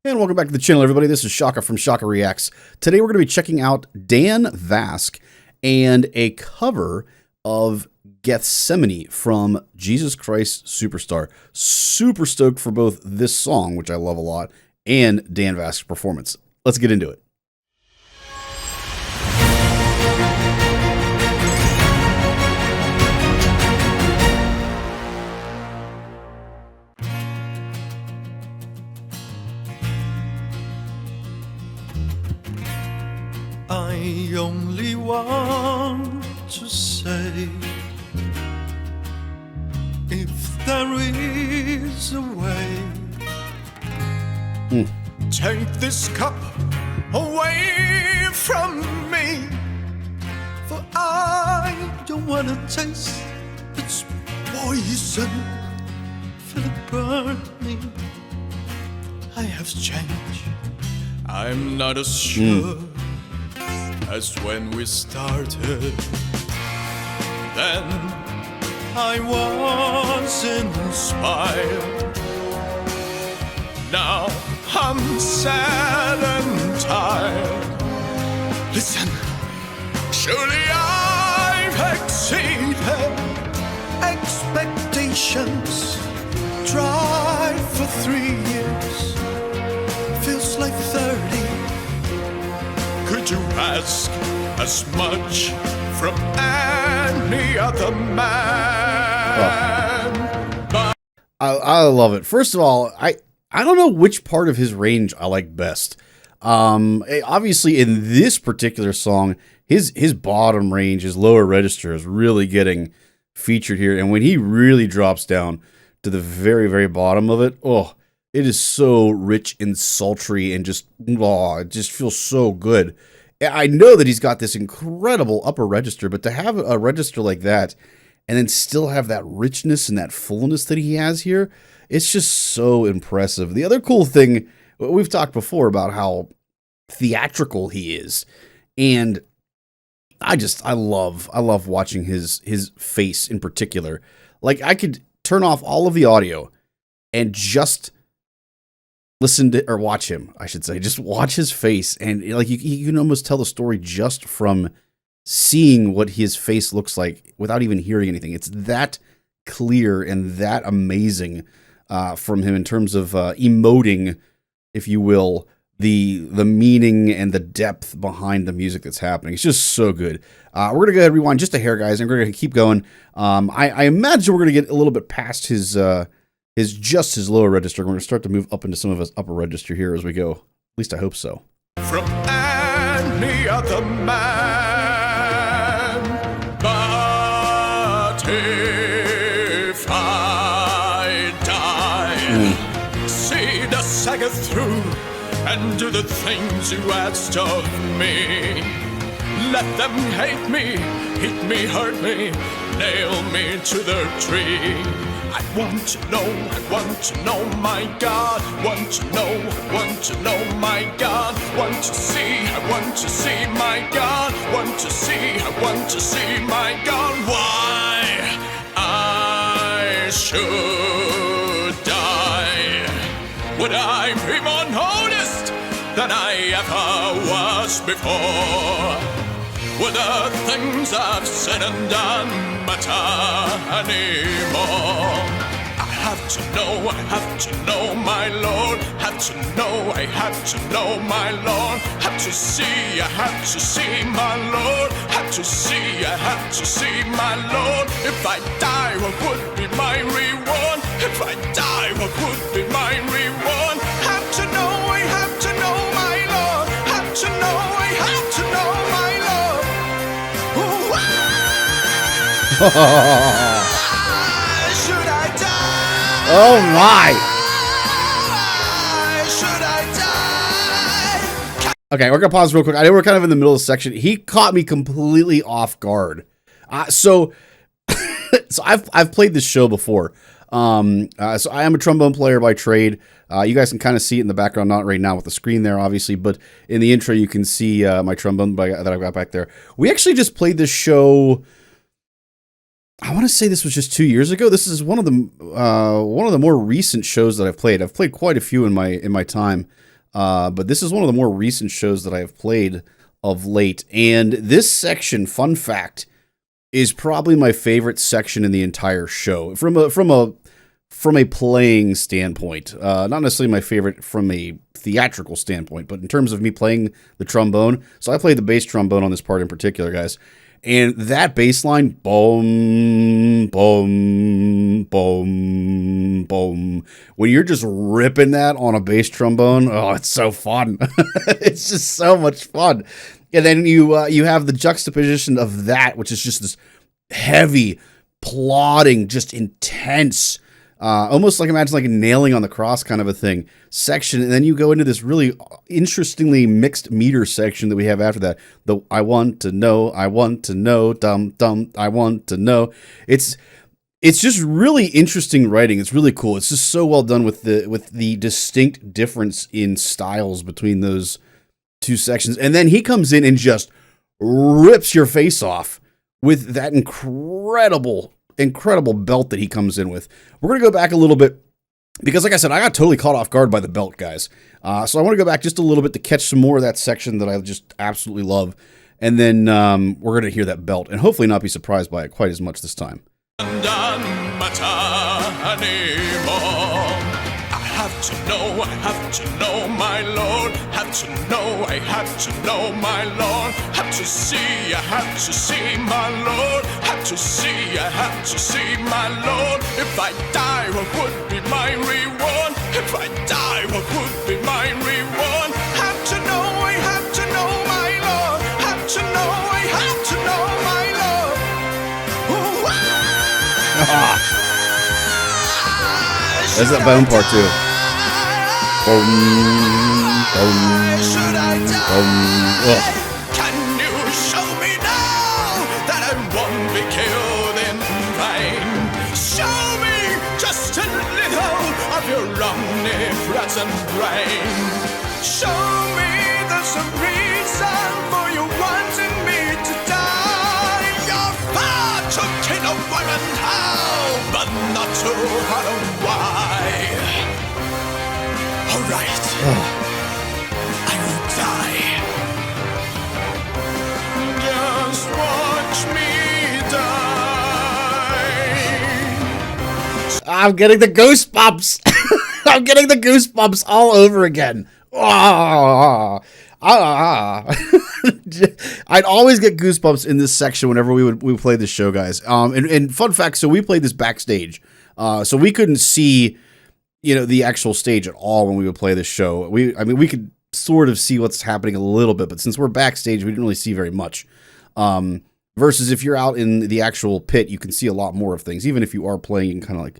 And welcome back to the channel, everybody. This is Shaka from Shaka Reacts. Today we're going to be checking out Dan Vasc and a cover of Gethsemane from Jesus Christ Superstar. Super stoked for both this song, which I love a lot, and Dan Vasc's performance. Let's get into it. I only want to say, if there is a way, take this cup away from me, for I don't want to taste its poison. Feel it burn me. I have changed. I'm not as sure as when we started. Then I was inspired. Now I'm sad and tired. Listen, surely I've exceeded expectations. Tried for 3 years, feels like 30. Could you ask as much from any other man? But I love it. First of all, I don't know which part of his range I like best. Obviously, in this particular song, his bottom range, his lower register, is really getting featured here. And when he really drops down to the very, very bottom of it, oh, it is so rich and sultry and just, oh, it just feels so good. I know that he's got this incredible upper register, but to have a register like that and then still have that richness and that fullness that he has here, it's just so impressive. The other cool thing, we've talked before about how theatrical he is, and I love watching his face in particular. Like, I could turn off all of the audio and just listen to, or watch him, I should say. Just watch his face, and like you can almost tell the story just from seeing what his face looks like without even hearing anything. It's that clear and that amazing from him in terms of emoting, if you will, the meaning and the depth behind the music that's happening. It's just so good. We're gonna go ahead and rewind just a hair, guys, and we're gonna keep going. I imagine we're gonna get a little bit past his lower register. We're going to start to move up into some of his upper register here as we go. At least I hope so. From any other man, but if I die, see the saga through and do the things you asked of me. Let them hate me, hurt me, nail me to their tree. I want to know, my God. Want to know, my God. Want to see, my God. Want to see, my God. Why I should die? Would I be more noticed than I ever was before? Would the things I've said and done matter anymore? I have to know, my Lord. Have to know, I have to know, my Lord. Have to see, I have to see, my Lord. Have to see, I have to see, my Lord. If I die, what would be my reward? If I die, what would be my reward? Have to know, I have to know, my Lord. Have to know, I have to know, my Lord. Oh my! Okay, we're gonna pause real quick. I know we're kind of in the middle of the section. He caught me completely off guard. So I've played this show before. So I am a trombone player by trade. You guys can kind of see it in the background, not right now with the screen there, obviously, but in the intro you can see my trombone that I've got back there. We actually just played this show. I want to say this was just 2 years ago. This is one of the more recent shows that I've played. I've played quite a few in my time. but this is one of the more recent shows that I have played of late. And this section, fun fact, is probably my favorite section in the entire show from a playing standpoint. Not necessarily my favorite from a theatrical standpoint, but in terms of me playing the trombone. So I played the bass trombone on this part in particular, guys. And that bass line, boom, boom, boom, boom. When you're just ripping that on a bass trombone, oh, it's so fun. It's just so much fun. And then you have the juxtaposition of that, which is just this heavy, plodding, just intense, almost like imagine like a nailing on the cross kind of a thing section. And then you go into this really interestingly mixed meter section that we have after that. The I want to know, dum dum, I want to know. It's just really interesting writing. It's really cool. It's just so well done with the distinct difference in styles between those two sections. And then he comes in and just rips your face off with that incredible belt that he comes in with. We're going to go back a little bit because, like I said, I got totally caught off guard by the belt, guys. So I want to go back just a little bit to catch some more of that section that I just absolutely love. And then we're going to hear that belt and hopefully not be surprised by it quite as much this time. I have to know, my Lord. Have to know, I have to know, my Lord. Have to see, I have to see, my Lord. Have to see, I have to see, my Lord. If I die, what would be my reward? If I die, what would be my reward? Have to know, I have to know, my Lord. Have to know, I have to know, my Lord. There's that bone part too. Should I die? Can you show me now that I won't be killed in vain? Show me just a little of your omnipresent brain. Show me there's a reason for you wanting me to die. Your father took in a woman, how, but not to her why. All right, I will die. Just watch me die. I'm getting the goosebumps. I'm getting the goosebumps all over again. I'd always get goosebumps in this section whenever we would play this show, guys. And fun fact, so we played this backstage, so we couldn't see, the actual stage at all when we would play this show. We could sort of see what's happening a little bit, but since we're backstage, we didn't really see very much. Versus if you're out in the actual pit, you can see a lot more of things. Even if you are playing kind of like,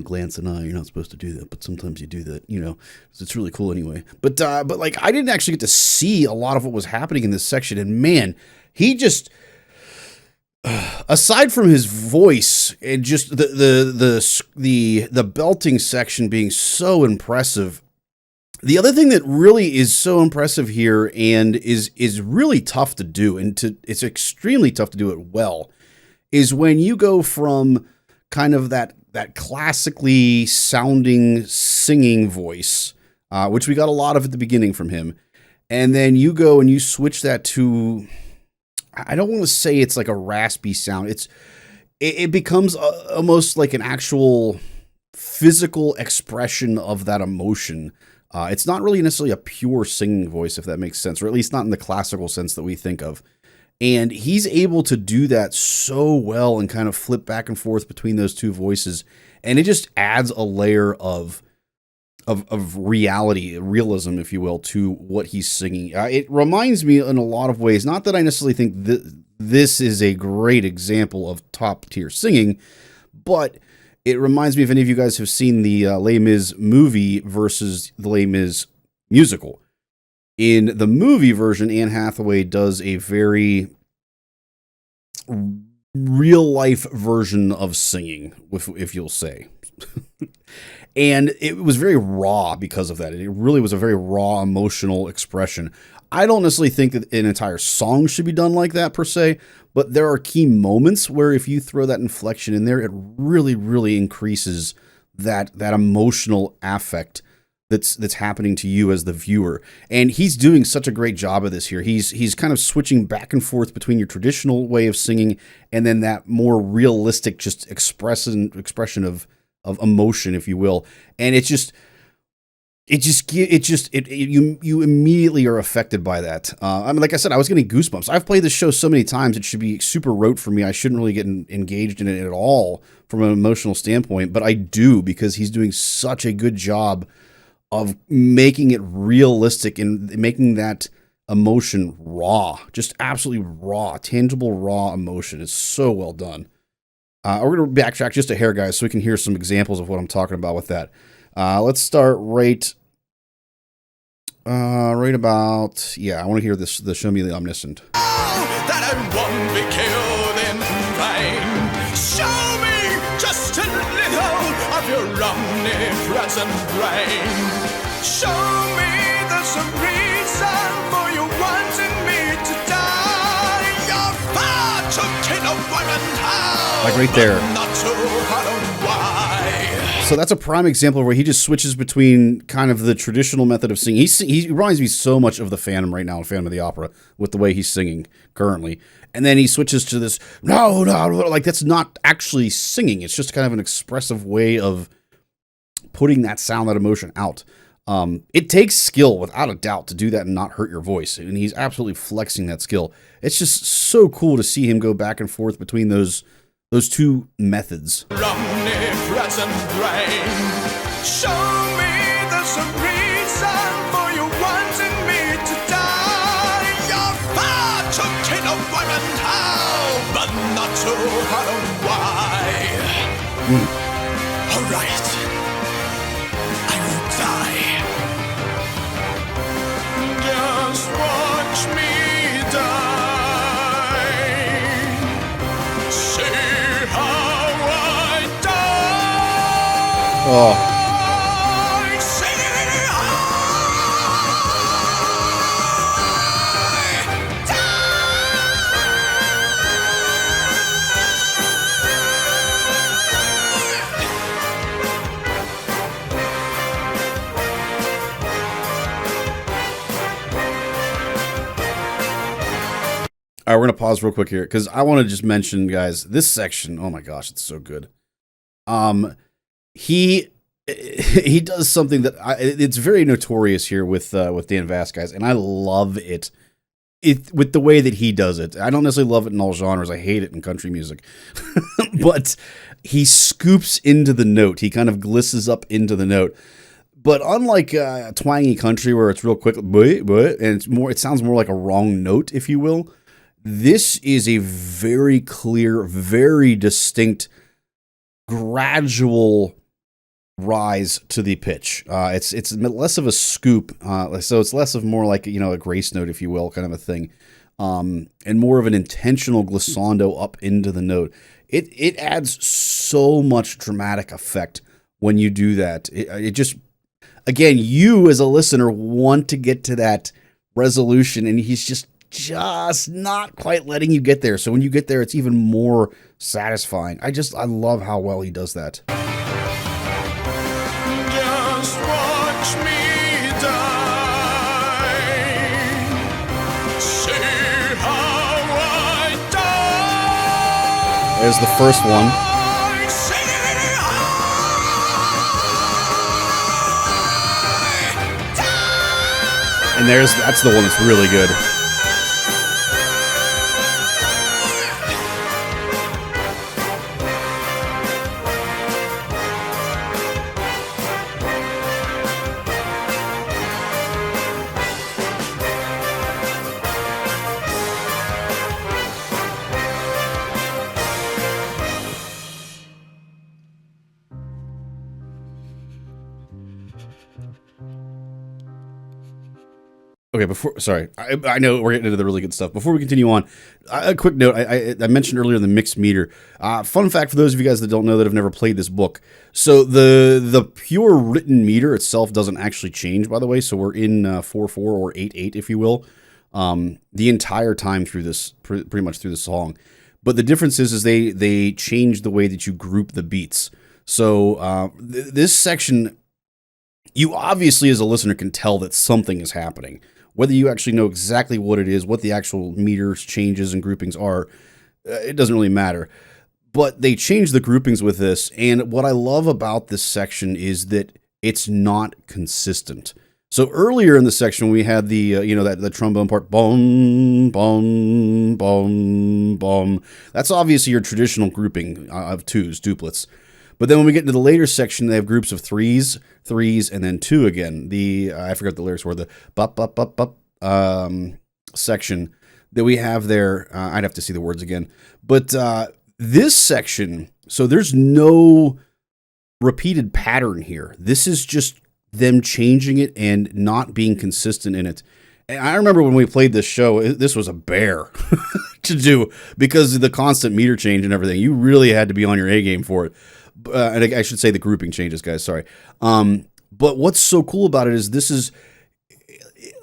glance an eye. You're not supposed to do that, but sometimes you do that, it's really cool anyway. But like, I didn't actually get to see a lot of what was happening in this section. And man, he just, aside from his voice and just the belting section being so impressive, the other thing that really is so impressive here and is really tough to do, and it's extremely tough to do it well, is when you go from kind of that classically sounding singing voice, which we got a lot of at the beginning from him, and then you go and you switch that to, I don't want to say it's like a raspy sound. It becomes almost like an actual physical expression of that emotion. It's not really necessarily a pure singing voice, if that makes sense, or at least not in the classical sense that we think of. And he's able to do that so well and kind of flip back and forth between those two voices. And it just adds a layer of reality, realism, if you will, to what he's singing. It reminds me in a lot of ways, not that I necessarily think this is a great example of top tier singing, but it reminds me, if any of you guys have seen the Les Mis movie versus the Les Mis musical. In the movie version, Anne Hathaway does a very real-life version of singing, if you'll say. And it was very raw because of that. It really was a very raw, emotional expression. I don't necessarily think that an entire song should be done like that, per se, but there are key moments where if you throw that inflection in there, it really, really increases that emotional affect that's happening to you as the viewer. And he's doing such a great job of this here. He's kind of switching back and forth between your traditional way of singing and then that more realistic just expression of emotion, if you will. And you immediately are affected by that. I mean, like I said, I was getting goosebumps. I've played this show so many times, it should be super rote for me. I shouldn't really get engaged in it at all from an emotional standpoint, but I do because he's doing such a good job of making it realistic and making that emotion raw, just absolutely raw, tangible, raw emotion. It's so well done. We're going to backtrack just a hair, guys, so we can hear some examples of what I'm talking about with that. Let's start right about, I want to hear this, the Show Me the Omniscient. That I won't be killed in vain. Show me just a little of your omnipresent brain. Show me there's a reason for you wanting me to die. You're far too keen of women, how? Like right there. Not too hard on why. So that's a prime example where he just switches between kind of the traditional method of singing. He reminds me so much of the Phantom right now, Phantom of the Opera, with the way he's singing currently. And then he switches to this, no, like that's not actually singing. It's just kind of an expressive way of putting that sound, that emotion out. It takes skill, without a doubt, to do that and not hurt your voice. And he's absolutely flexing that skill. It's just so cool to see him go back and forth between those two methods. Omnipresent brain. Show me there's a reason for you wanting me to die. You're far too keen of women, how? But not too hard on why. All right. I will die. Just watch me die. See how I die. Oh. See All right, we're going to pause real quick here because I want to just mention, guys, this section, oh my gosh, it's so good. He does something that it's very notorious here with Dan Vasc, guys, and I love it. With the way that he does it. I don't necessarily love it in all genres. I hate it in country music. But he scoops into the note. He kind of glisses up into the note. But unlike twangy country where it's real quick, and it sounds more like a wrong note, if you will. This is a very clear, very distinct, gradual rise to the pitch. It's less of a scoop, so it's less of more like a grace note, if you will, kind of a thing, and more of an intentional glissando up into the note. It adds so much dramatic effect when you do that. It just, again, you as a listener want to get to that resolution, and he's just not quite letting you get there. So when you get there, it's even more satisfying. I love how well he does that. just watch me die. See how I die. There's the first one. And that's the one that's really good. Okay, I know we're getting into the really good stuff. Before we continue on, a quick note. I mentioned earlier the mixed meter. Fun fact for those of you guys that don't know that have never played this book. So the pure written meter itself doesn't actually change, by the way. So we're in 4/4 or 8/8, if you will, the entire time through this, pretty much through the song. But the difference is they change the way that you group the beats. So this section you obviously as a listener can tell that something is happening. Whether you actually know exactly what it is, what the actual meters, changes, and groupings are, it doesn't really matter. But they changed the groupings with this, and what I love about this section is that it's not consistent. So earlier in the section, we had the that the trombone part, boom, boom, boom, boom. That's obviously your traditional grouping of twos, duplets. But then when we get into the later section, they have groups of threes, and then two again. The I forgot the lyrics were the bup section that we have there. I'd have to see the words again. But this section, so there's no repeated pattern here. This is just them changing it and not being consistent in it. And I remember when we played this show, this was a bear to do because of the constant meter change and everything. You really had to be on your A game for it. And I should say the grouping changes, guys. Sorry. But what's so cool about it is this is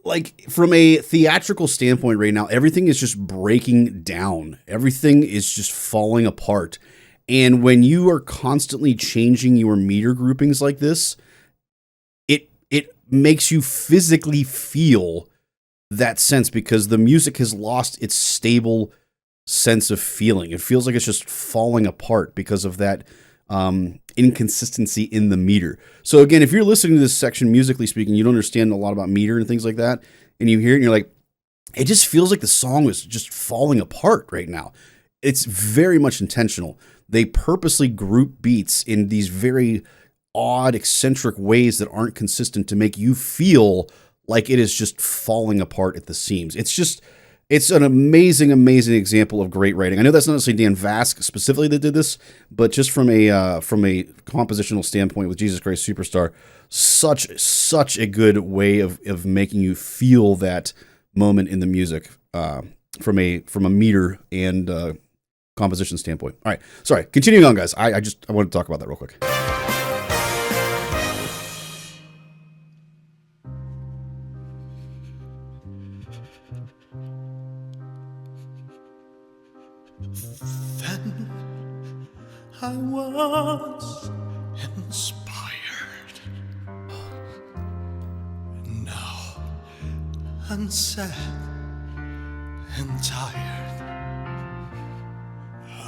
like from a theatrical standpoint right now, everything is just breaking down. Everything is just falling apart. And when you are constantly changing your meter groupings like this, it makes you physically feel that sense because the music has lost its stable sense of feeling. It feels like it's just falling apart because of that inconsistency in the meter. So again, if you're listening to this section, musically speaking, you don't understand a lot about meter and things like that, and you hear it and you're like, it just feels like the song is just falling apart right now. It's very much intentional. They purposely group beats in these very odd, eccentric ways that aren't consistent to make you feel like it is just falling apart at the seams. It's an amazing, amazing example of great writing. I know that's not necessarily Dan Vasc specifically that did this, but just from a compositional standpoint with Jesus Christ Superstar, such a good way of making you feel that moment in the music from a meter and composition standpoint. All right, sorry. Continuing on, guys. I wanted to talk about that real quick. Then I was inspired. Now I'm sad and tired.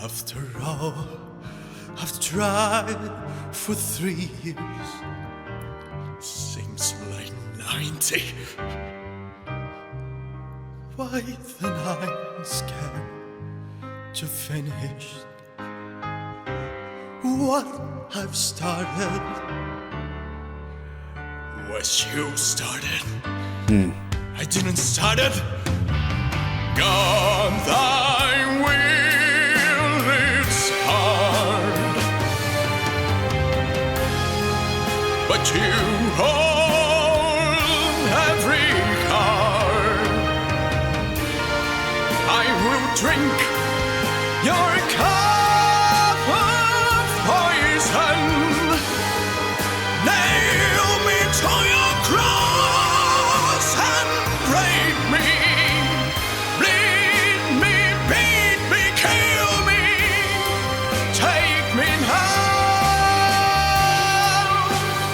After all I've tried for 3 years, seems like 90. Why then I'm scared to finish what I've started. Was you started? I didn't start it. God, thy will is hard, but you hold every card. I will drink your cup of poison, nail me to your cross and break me, bleed me, beat me, kill me, take me now,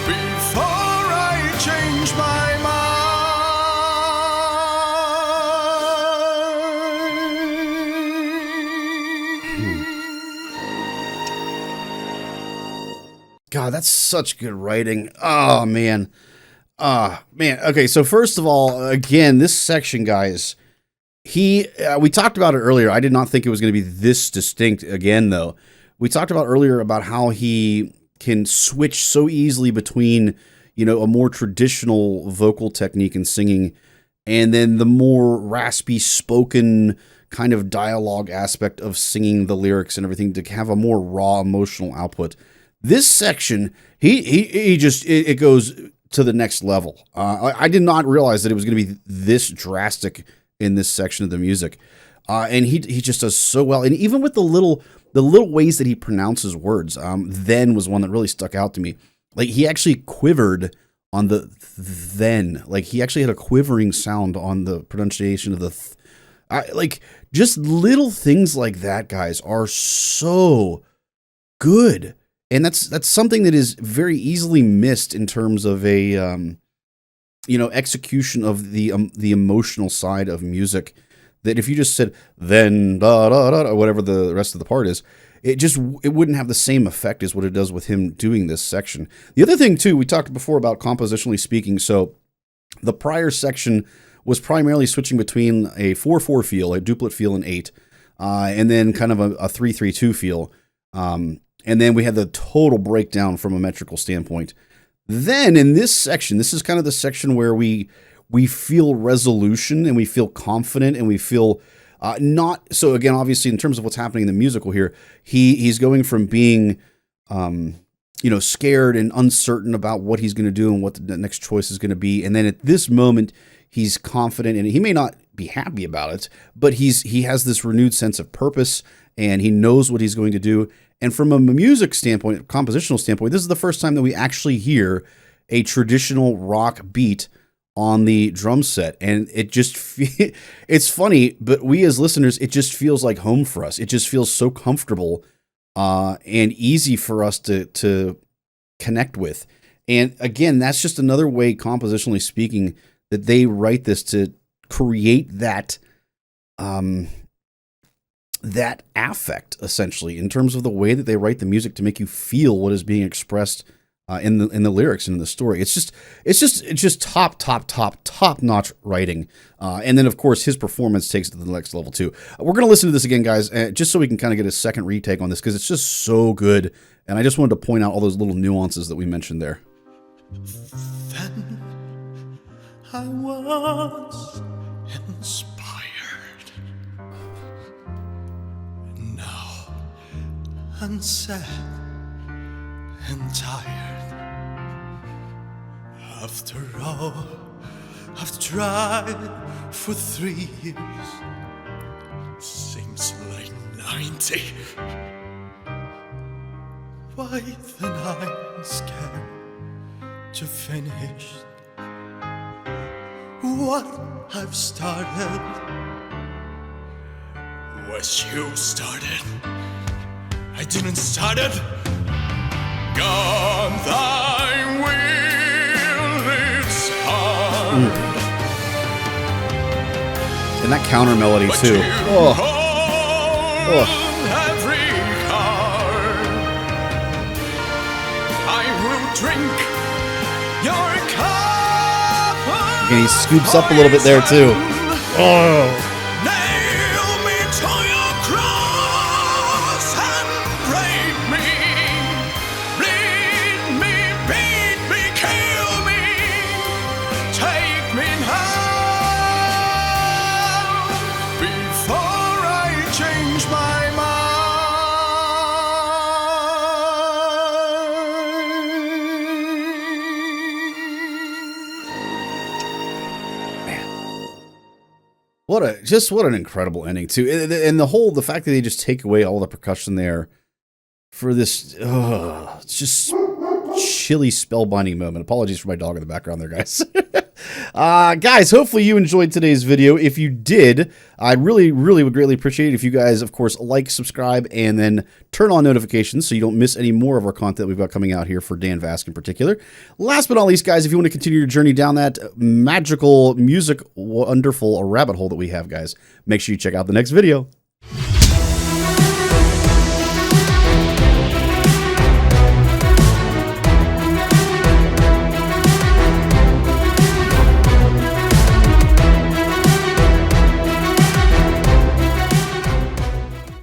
before I change my mind. God, that's such good writing. Oh, man. Man. Okay, so first of all, again, this section, guys, we talked about it earlier. I did not think it was going to be this distinct again, though. We talked about earlier about how he can switch so easily between, a more traditional vocal technique and singing and then the more raspy spoken kind of dialogue aspect of singing the lyrics and everything to have a more raw emotional output. This section, it goes to the next level. I did not realize that it was going to be this drastic in this section of the music, and he just does so well. And even with the little ways that he pronounces words, then was one that really stuck out to me. Like he actually quivered on the then, like he actually had a quivering sound on the pronunciation of the. Like just little things like that, guys, are so good. And that's something that is very easily missed in terms of a execution of the emotional side of music. That if you just said then da da da or whatever the rest of the part is, it wouldn't have the same effect as what it does with him doing this section. The other thing too, we talked before about compositionally speaking. So the prior section was primarily switching between a 4/4 feel, a duplet feel in 8, and then kind of a 3/3/2 feel. And then we had the total breakdown from a metrical standpoint. Then in this section, this is kind of the section where we feel resolution and we feel confident and we feel not. So again, obviously, in terms of what's happening in the musical here, he's going from being, scared and uncertain about what he's going to do and what the next choice is going to be. And then at this moment, he's confident, and he may not be happy about it, but he has this renewed sense of purpose and he knows what he's going to do. And from a music standpoint, compositional standpoint, this is the first time that we actually hear a traditional rock beat on the drum set. And it just, it's funny, but we as listeners, it just feels like home for us. It just feels so comfortable and easy for us to connect with. And again, that's just another way, compositionally speaking, that they write this to create that that affect, essentially, in terms of the way that they write the music to make you feel what is being expressed in the lyrics and in the story. It's just top notch writing. And then of course his performance takes it to the next level too. We're gonna listen to this again, guys, just so we can kind of get a second retake on this because it's just so good. And I just wanted to point out all those little nuances that we mentioned there. Then I was inspired. Now I'm sad and tired. After all I've tried for 3 years, seems like 90. Why then I'm scared to finish what I've started. Was you started? I didn't start it. God, thy will is hard. And that counter melody But too. you Oh. hold every card. I will drink your cup. And he scoops up a little bit there too. Oh. Nail me to your cross and break me. Bleed me, beat me, kill me. Take me now before I change my What an incredible ending too, and the fact that they just take away all the percussion there for this, it's just chilly spellbinding moment. Apologies for my dog in the background there, guys. Guys, hopefully you enjoyed today's video. If you did, I really would greatly appreciate it if you guys, of course, like, subscribe, and then turn on notifications so you don't miss any more of our content we've got coming out here for Dan Vasc in particular. Last but not least, guys, if you want to continue your journey down that magical, music, wonderful rabbit hole that we have, guys, make sure you check out the next video.